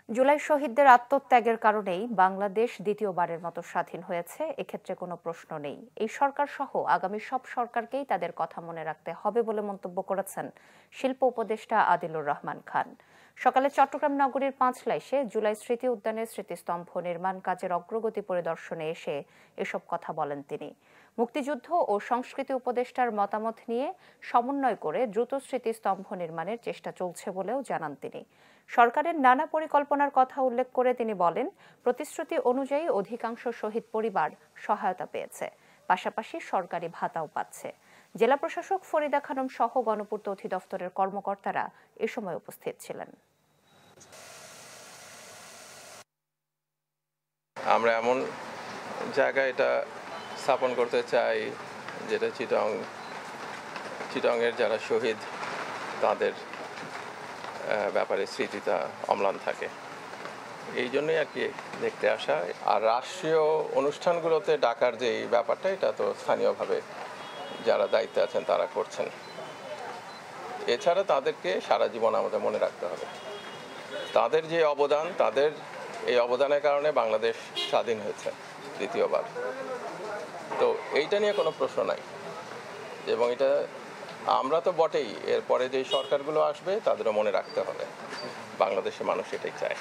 জুলাই শহীদদের আত্মত্যাগের কারণেই বাংলাদেশ দ্বিতীয়বারের মতো স্বাধীন হয়েছে, এক্ষেত্রে কোনো প্রশ্ন নেই। এই সরকার সহ আগামী সব সরকারকেই তাদের কথা মনে রাখতে হবে বলে মন্তব্য করেছেন শিল্প উপদেষ্টা আদিলুর রহমান খান। সকালে চট্টগ্রাম নগরীর পাঁচলাইশে জুলাই স্মৃতি উদ্যানের স্মৃতিস্তম্ভ নির্মাণ কাজের অগ্রগতি পরিদর্শনে এসে এসব কথা বলেন তিনি। মুক্তিযুদ্ধ ও সংস্কৃতি উপদেষ্টার মতামত নিয়ে সমন্বয় করে দ্রুত স্মৃতিস্তম্ভ নির্মাণের চেষ্টা চলছে বলেও জানান তিনি। সরকারের নানা পরিকল্পনার কথা উল্লেখ করে তিনি বলেন, প্রতিশ্রুতি অনুযায়ী অধিকাংশ শহীদ পরিবার সহায়তা পেয়েছে, পাশাপাশি সরকারি ভাতাও পাচ্ছে। জেলা প্রশাসক ফরিদা খানম সহ গণপূর্ত অধিদপ্তরের কর্মকর্তারা এ সময় উপস্থিত ছিলেন। আমরা এমন জায়গায় এটা স্থাপন করতে চাই যেটা চিটংয়ের যারা শহীদ তাদের ব্যাপারে স্মৃতিটা অম্লান থাকে, এই জন্যই আর কি দেখতে আসা। আর রাষ্ট্রীয় অনুষ্ঠানগুলোতে ডাকার যে ব্যাপারটা, এটা তো স্থানীয়ভাবে যারা দায়িত্বে আছেন তারা করছেন। এছাড়া তাদেরকে সারা জীবন আমাদের মনে রাখতে হবে, তাদের যে অবদান, তাদের এই অবদানের কারণে বাংলাদেশ স্বাধীন হয়েছে দ্বিতীয়বার। তো এইটা নিয়ে কোনো প্রশ্ন নাই, এবং এটা আমরা তো বটেই, এরপরে যে সরকারগুলো আসবে তাদেরও মনে রাখতে হবে। বাংলাদেশের মানুষ এটাই চায়।